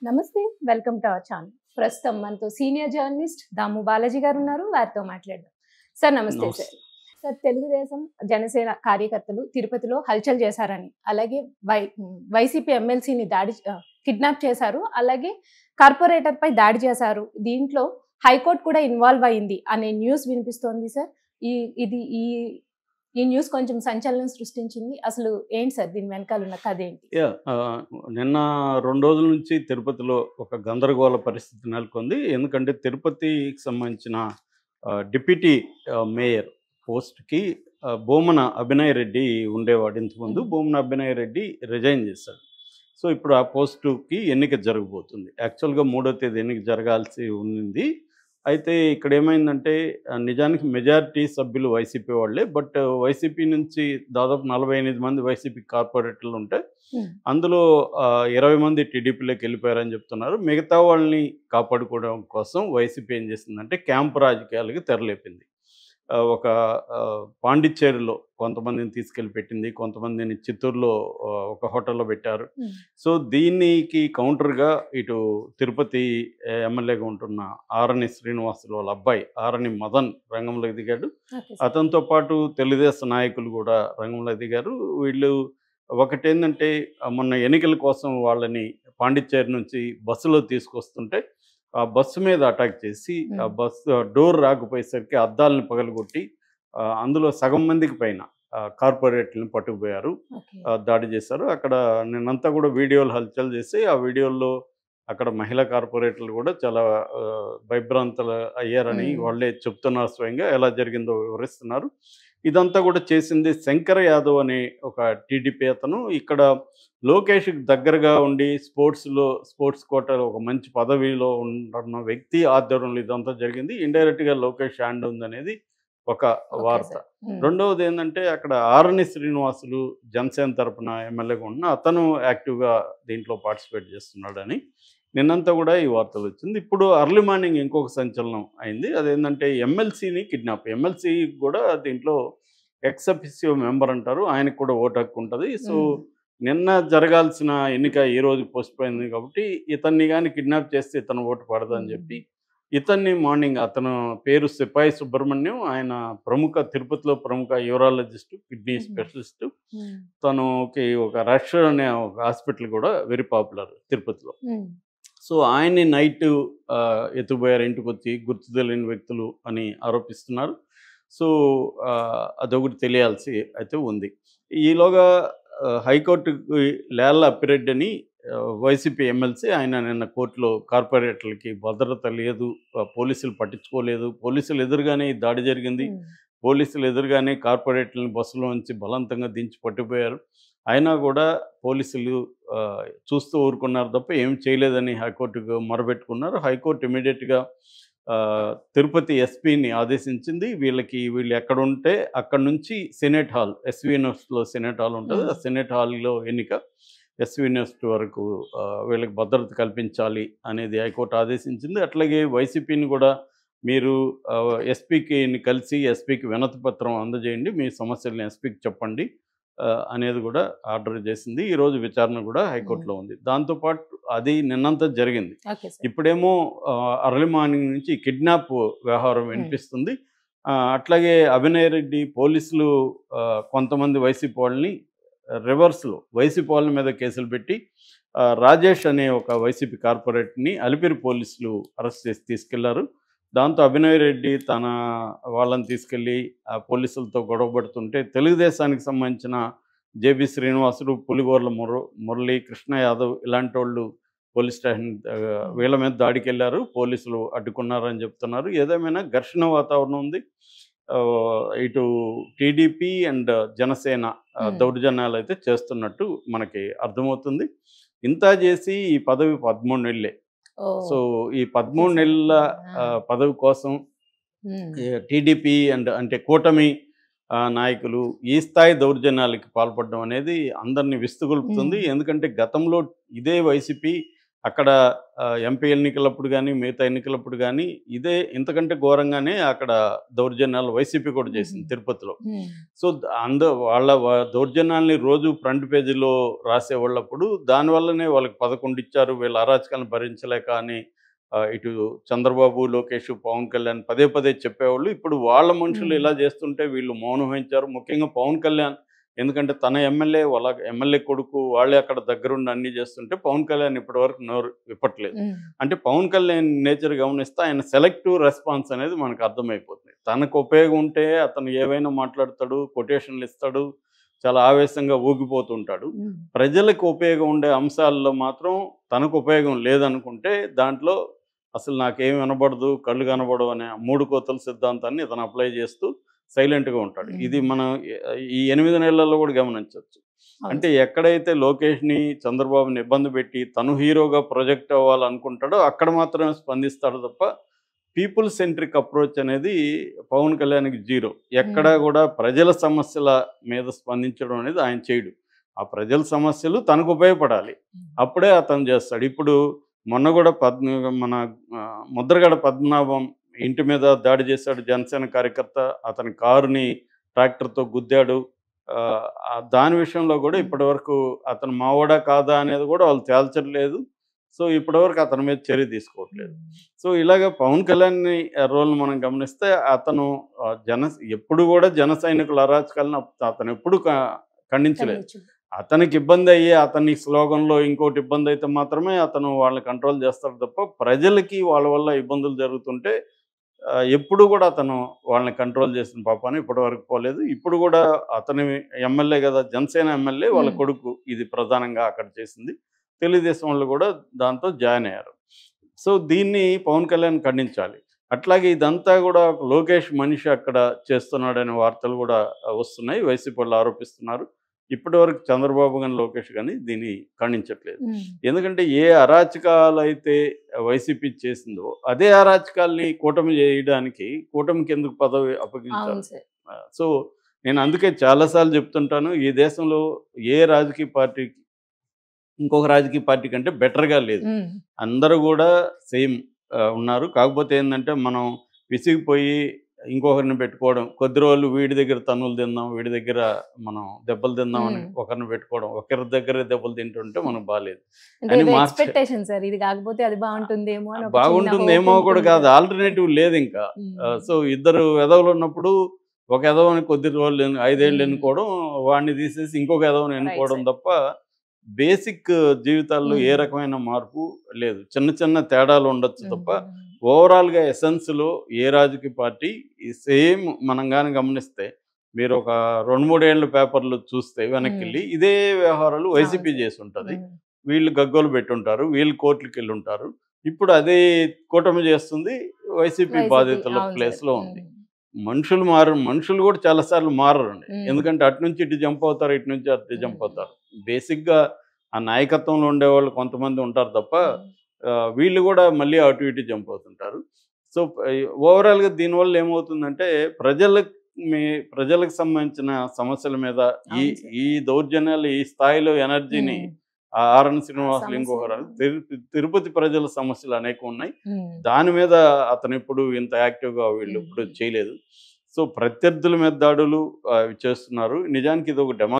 నమస్తే welcome to our channel. ప్రస్తుతం మనతో సీనియర్ జర్నలిస్ట్ దాము బాలాజీ గారు ఉన్నారు. వారితో మాట్లాడదాం. సార్ నమస్తే. సార్ సార్ తెలుగుదేశం జనసేన కార్యకర్తలు తిరుపతిలో హల్చల్ చేశారని, అలాగే వైసీపీ ఎమ్మెల్సీని కిడ్నాప్ చేశారు, అలాగే కార్పొరేటర్ పై దాడి చేశారు, దీంట్లో హైకోర్టు కూడా ఇన్వాల్వ్ అయింది అనే న్యూస్ వినిపిస్తోంది సార్. ఈ న్యూస్ కొంచెం సంచలనం సృష్టించింది. అసలు ఏంటి సార్ దీని వెనకాల ఉన్న కథ ఏంటి? నిన్న 2 రోజుల నుంచి తిరుపతిలో ఒక గందరగోళ పరిస్థితి నెలకొంది. ఎందుకంటే తిరుపతికి సంబంధించిన డిప్యూటీ మేయర్ పోస్ట్కి బోమన అభినయ్ రెడ్డి ఉండేవాడు ఇంతకుముందు. బోమన అభినయ్ రెడ్డి రిజైన్ చేశాడు. సో ఇప్పుడు ఆ పోస్టుకి ఎన్నిక జరగబోతుంది. యాక్చువల్గా 3వ తేదీ ఎన్నిక జరగాల్సి ఉంది. అయితే ఇక్కడ ఏమైందంటే నిజానికి మెజారిటీ సభ్యులు వైసీపీ వాళ్ళే. బట్ వైసీపీ నుంచి దాదాపు 48 మంది వైసీపీ కార్పొరేటర్లు ఉంటే అందులో 20 మంది టీడీపీలోకి వెళ్ళిపోయారని చెప్తున్నారు. మిగతా వాళ్ళని కాపాడుకోవడం కోసం వైసీపీ ఏం చేసిందంటే క్యాంపు రాజకీయాలకి తెరలేపింది. ఒక పాండిచ్చేరిలో కొంతమందిని తీసుకెళ్ళి పెట్టింది, కొంతమందిని చిత్తూరులో ఒక హోటల్లో పెట్టారు. సో దీనికి కౌంటర్గా ఇటు తిరుపతి ఎమ్మెల్యేగా ఉంటున్న ఆరణి శ్రీనివాసులు వాళ్ళ అబ్బాయి ఆరణి మదన్ రంగంలోకి దిగాడు. అతనితో పాటు తెలుగుదేశం నాయకులు కూడా రంగంలోకి దిగారు. వీళ్ళు ఒకటేంటంటే మొన్న ఎన్నికల కోసం వాళ్ళని పాండిచ్చేరి నుంచి బస్సులో తీసుకొస్తుంటే ఆ బస్సు మీద అటాక్ చేసి ఆ బస్సు డోర్ రాకపోయేసరికి అద్దాలను పగలగొట్టి అందులో సగం మందికి పైన కార్పొరేట్లను పట్టుకుపోయారు, దాడి చేశారు. అక్కడ నిన్నంతా కూడా వీడియోలు హల్చల్ చేసి ఆ వీడియోల్లో అక్కడ మహిళా కార్పొరేటర్లు కూడా చాలా భయభ్రాంతులు అయ్యారని వాళ్ళే చెప్తున్నారు. స్వయంగా ఎలా జరిగిందో వివరిస్తున్నారు. ఇదంతా కూడా చేసింది శంకర్ యాదవ్ అనే ఒక టీడీపీ అతను. ఇక్కడ లోకేష్కి దగ్గరగా ఉండి స్పోర్ట్స్ కోటాలో ఒక మంచి పదవిలో ఉన్న వ్యక్తి ఆధ్వర్యంలో ఇదంతా జరిగింది. ఇండైరెక్ట్గా లోకేష్ హ్యాండ్ ఉందనేది ఒక వార్త. రెండవది ఏంటంటే అక్కడ ఆరణి శ్రీనివాసులు జనసేన తరపున ఎమ్మెల్యేగా ఉన్న అతను యాక్టివ్గా దీంట్లో పార్టిసిపేట్ చేస్తున్నాడని నిన్నంతా కూడా ఈ వార్తలు వచ్చింది. ఇప్పుడు అర్లీ మార్నింగ్ ఇంకొక సంచలనం అయింది. అదేంటంటే ఎమ్మెల్సీని కిడ్నాప్. ఎమ్మెల్సీ కూడా దీంట్లో ఎక్స్ అఫిసియో మెంబర్ అంటారు, ఆయనకు కూడా ఓటు హక్కు ఉంటుంది. సో నిన్న జరగాల్సిన ఎన్నిక ఈ రోజు పోస్ట్ పోయింది కాబట్టి ఇతన్ని కానీ కిడ్నాప్ చేస్తే ఇతను ఓటు పడదని చెప్పి ఇతన్ని మార్నింగ్, అతను పేరు సిపాయి సుబ్రహ్మణ్యం, ఆయన తిరుపతిలో ప్రముఖ యూరాలజిస్టు, కిడ్నీ స్పెషలిస్టు. తనకి ఒక రష్ అనే ఒక హాస్పిటల్ కూడా వెరీ పాపులర్ తిరుపతిలో. సో ఆయన్ని నైట్ ఎత్తుకుపోయారు ఇంటికి వచ్చి, గుర్తు తెలియని వ్యక్తులు అని ఆరోపిస్తున్నారు. సో అదొకటి తెలియాల్సి అయితే ఉంది. ఈలోగా హైకోర్టుకి లేళ్ల అప్పిరెడ్డి అని వైసీపీ ఎమ్మెల్సీ, ఆయన నిన్న కోర్టులో కార్పొరేటర్లకి భద్రత లేదు, పోలీసులు పట్టించుకోలేదు, పోలీసులు ఎదురుగానే దాడి జరిగింది, పోలీసులు ఎదురుగానే కార్పొరేటర్లను బస్సులో నుంచి బలవంతంగా దించి పట్టిపోయారు, అయినా కూడా పోలీసులు చూస్తూ ఊరుకున్నారు తప్ప ఏం చేయలేదని హైకోర్టుకు మొరబెట్టుకున్నారు. హైకోర్టు ఇమీడియట్గా తిరుపతి ఎస్పీని ఆదేశించింది. వీళ్ళు ఎక్కడుంటే అక్కడ నుంచి సెనేట్ హాల్, ఎస్వి యూనివర్సిటీలో సెనేట్ హాల్ ఉంటుంది, ఆ సెనేట్ హాల్లో ఎన్నిక, ఎస్వి యూనివర్సిటీ వరకు వీళ్ళకి భద్రత కల్పించాలి అనేది హైకోర్టు ఆదేశించింది. అట్లాగే వైసీపీని కూడా మీరు ఎస్పీకి కలిసి ఎస్పీకి వినతి పత్రం అందజేయండి, మీ సమస్యలను ఎస్పీకి చెప్పండి అనేది కూడా ఆర్డర్ చేసింది. ఈరోజు విచారణ కూడా హైకోర్టులో ఉంది. దాంతోపాటు అది నిన్నంతా జరిగింది. ఇప్పుడేమో అర్లీ మార్నింగ్ నుంచి కిడ్నాప్ వ్యవహారం వినిపిస్తుంది. అట్లాగే అభినయ్ రెడ్డి పోలీసులు కొంతమంది వైసీపీ వాళ్ళని రివర్స్లో వైసీపీ వాళ్ళ మీద కేసులు పెట్టి రాజేష్ అనే ఒక వైసీపీ కార్పొరేట్ని అలిపిరి పోలీసులు అరెస్ట్ చేసి తీసుకెళ్లారు. దాంతో అభినయ్ రెడ్డి తన వాళ్ళని తీసుకెళ్ళి ఆ పోలీసులతో గొడవపడుతుంటే తెలుగుదేశానికి సంబంధించిన జేబీ శ్రీనివాసులు, పులిగోర్ల మురళి, కృష్ణ యాదవ్ ఇలాంటి వాళ్ళు పోలీస్ స్టేషన్ వీళ్ళ మీద దాడికి వెళ్ళారు, పోలీసులు అడ్డుకున్నారని చెప్తున్నారు. ఏదేమైనా ఘర్షణ వాతావరణం ఉంది. ఇటు టీడీపీ అండ్ జనసేన దౌర్జన్యాలు అయితే చేస్తున్నట్టు మనకి అర్థమవుతుంది. ఇంత చేసి ఈ పదవి 13 నెలలే. సో ఈ 13 నెలల పదవి కోసం టీడీపీ అంటే కూటమి నాయకులు ఈ స్థాయి దౌర్జన్యాలకి పాల్పడడం అనేది అందరినీ విస్తుగొల్పుతుంది. ఎందుకంటే గతంలో ఇదే వైసీపీ అక్కడ ఎంపీ ఎన్నికలప్పుడు గానీ, మిగతా ఎన్నికలప్పుడు గానీ, ఇదే ఇంతకంటే ఘోరంగానే అక్కడ దౌర్జన్యాలు వైసీపీ కూడా చేసింది తిరుపతిలో. సో, దౌర్జన్యాల్ని రోజు ఫ్రంట్ పేజీలో రాసేవాళ్ళప్పుడు దానివల్లనే వాళ్ళకి 11 ఇచ్చారు. వీళ్ళ అరాచకాలను భరించలేక అని ఇటు చంద్రబాబు, లోకేష్, పవన్ కళ్యాణ్ పదే పదే చెప్పేవాళ్ళు. ఇప్పుడు వాళ్ళ మనుషులు ఇలా చేస్తుంటే వీళ్ళు మౌనం వహించారు. ముఖ్యంగా పవన్ కళ్యాణ్, ఎందుకంటే తన ఎమ్మెల్యే, వాళ్ళ ఎమ్మెల్యే కొడుకు వాళ్ళే అక్కడ దగ్గరుండి అన్నీ చేస్తుంటే పవన్ కళ్యాణ్ ఇప్పటివరకు నోరు విప్పట్లేదు. అంటే పవన్ కళ్యాణ్ నేచర్ గమనిస్తే ఆయన సెలెక్టివ్ రెస్పాన్స్ అనేది మనకు అర్థమైపోతుంది. తనకు ఉపయోగం ఉంటే అతను ఏవైనా మాట్లాడతాడు, కొటేషన్లు ఇస్తాడు, చాలా ఆవేశంగా ఊగిపోతుంటాడు. ప్రజలకు ఉపయోగం ఉండే అంశాల్లో మాత్రం తనకు ఉపయోగం లేదనుకుంటే దాంట్లో అసలు నాకేం వినబడదు, కళ్ళు కనబడవు అనే 3 కోతల సిద్ధాంతాన్ని ఇతను అప్లై చేస్తూ సైలెంట్‌గా ఉంటాడు. ఇది మనం ఈ 8 నెలల్లో కూడా గమనించొచ్చు. అంటే ఎక్కడైతే లోకేష్‌ని, చంద్రబాబుని ఇబ్బంది పెట్టి తను హీరోగా ప్రొజెక్ట్ అవ్వాలనుకుంటాడో అక్కడ మాత్రమే స్పందిస్తాడు తప్ప పీపుల్ సెంట్రిక్ అప్రోచ్ అనేది పవన్ కళ్యాణ్‌కి జీరో. ఎక్కడా కూడా ప్రజల సమస్యల మీద స్పందించడం అనేది ఆయన చేయడు. ఆ ప్రజల సమస్యలు తనకు ఉపయోగపడాలి. అప్పుడే అతను చేస్తాడు. ఇప్పుడు మొన్న కూడా మన ముద్రగడ పద్మనాభం ఇంటి మీద దాడి చేశాడు జనసేన కార్యకర్త. అతని కారుని ట్రాక్టర్‌తో గుద్దాడు. దాని విషయంలో కూడా ఇప్పటివరకు అతను మావోడా కాదా అనేది కూడా వాళ్ళు తేల్చట్లేదు. సో, ఇప్పటివరకు అతని మీద చర్య తీసుకోవట్లేదు. సో, ఇలాగ పవన్ కళ్యాణ్ రోల్‌ని మనం గమనిస్తే అతను ఎప్పుడు కూడా జన సైనికుల అరాచకాలను అతను ఎప్పుడు ఖండించలేదు. అతనికి ఇబ్బంది అయ్యి అతని స్లోగన్‌లో ఇంకోటి ఇబ్బంది అయితే మాత్రమే అతను వాళ్ళని కంట్రోల్ చేస్తాడు తప్ప ప్రజలకి వాళ్ళ వల్ల ఇబ్బందులు జరుగుతుంటే ఎప్పుడు కూడా అతను వాళ్ళని కంట్రోల్ చేసిన పాపాన ఇప్పటివరకు పోలేదు. ఇప్పుడు కూడా అతని ఎమ్మెల్యే కదా, జనసేన ఎమ్మెల్యే వాళ్ళ కొడుకు ఇది ప్రధానంగా అక్కడ చేసింది. తెలుగుదేశం వాళ్ళు కూడా దాంతో జాయిన్ అయ్యారు. సో, దీన్ని పవన్ కళ్యాణ్ ఖండించాలి. అట్లాగే ఇదంతా కూడా లోకేష్ మనిషి అక్కడ చేస్తున్నాడనే వార్తలు కూడా వస్తున్నాయి. వైసీపీ వాళ్ళు ఆరోపిస్తున్నారు. ఇప్పటివరకు చంద్రబాబు గాని, లోకేష్ గాని దీన్ని ఖండించట్లేదు. ఎందుకంటే ఏ అరాచకాలైతే వైసీపీ చేసిందో అదే అరాచకాల్ని కూటమి చేయడానికి కూటమికి ఎందుకు పదవి అప్పగించాలి? సో, నేను అందుకే చాలాసార్లు చెప్తుంటాను, ఈ దేశంలో ఏ రాజకీయ పార్టీకి ఇంకొక రాజకీయ పార్టీ కంటే బెటర్‌గా లేదు. అందరూ కూడా సేమ్ ఉన్నారు. కాకపోతే ఏందంటే మనం విసిగిపోయి ఇంకొకరిని పెట్టుకోవడం, కొద్ది రోజులు వీడి దగ్గర తన్నులు తిందాం, వీడి దగ్గర మనం దెబ్బలు తిందాం అని ఒకరిని పెట్టుకోవడం, ఒకరి దగ్గర దెబ్బలు తింటుంటే మనకు బాలేదు. ఎక్స్‌పెక్టేషన్ సార్, ఇది కాకపోతే అది బాగుంటుందేమో అని బాగుంటుందేమో కూడా కాదు, ఆల్టర్నేటివ్ లేదు ఇంకా. సో, ఇద్దరు ఎదవలు ఉన్నప్పుడు ఒక ఎదవని కొద్ది రోజులు 5 ఏళ్ళు ఎన్నుకోవడం, వాడిని తీసేసి ఇంకొక ఎదవని ఎన్నుకోవడం తప్ప బేసిక్ జీవితాల్లో ఏ రకమైన మార్పు లేదు. చిన్న చిన్న తేడాలు ఉండొచ్చు తప్ప ఓవరాల్‌గా ఎసెన్స్‌లో ఏ రాజకీయ పార్టీ సేమ్ మనం గాని గమనిస్తే మీరు ఒక 2, 3 ఏళ్ల పేపర్‌లు చూస్తే వెనక్కెళ్ళి ఇదే వ్యవహారాలు వైసీపీ చేసి ఉంటది. వీళ్ళు గగ్గోలు పెట్టుంటారు, వీళ్ళు కోర్టులకెళ్ళి ఉంటారు. ఇప్పుడు అదే కూటమి చేస్తుంది, వైసీపీ బాధితుల ప్లేస్‌లో ఉంది. మనుషులు మారరు. మనుషులు కూడా చాలా సార్లు మారరండి. ఎందుకంటే అటు నుంచి ఇటు జంప్ అవుతారు, ఇటు నుంచి అటు జంప్ అవుతారు. బేసిక్‌గా ఆ నాయకత్వంలో ఉండేవాళ్ళు కొంతమంది ఉంటారు తప్ప వీళ్ళు కూడా మళ్ళీ అటు ఇటు జంప్ అవుతుంటారు. సో, ఓవరాల్‌గా దీనివల్ల ఏమవుతుందంటే ప్రజలకు సంబంధించిన సమస్యల మీద ఈ దౌర్జన్యాలు ఈ స్థాయిలో ఎనర్జీని ఆర్ఎన్ శ్రీనివాసులు ఇంకొకరు తిరుపతి ప్రజల సమస్యలు అనేకం ఉన్నాయి. దాని మీద అతను ఎప్పుడు ఇంత యాక్టివ్‌గా వీళ్ళు ఎప్పుడు చేయలేదు. సో, ప్రత్యర్థుల మీద దాడులు చేస్తున్నారు. నిజానికి ఇది ఒక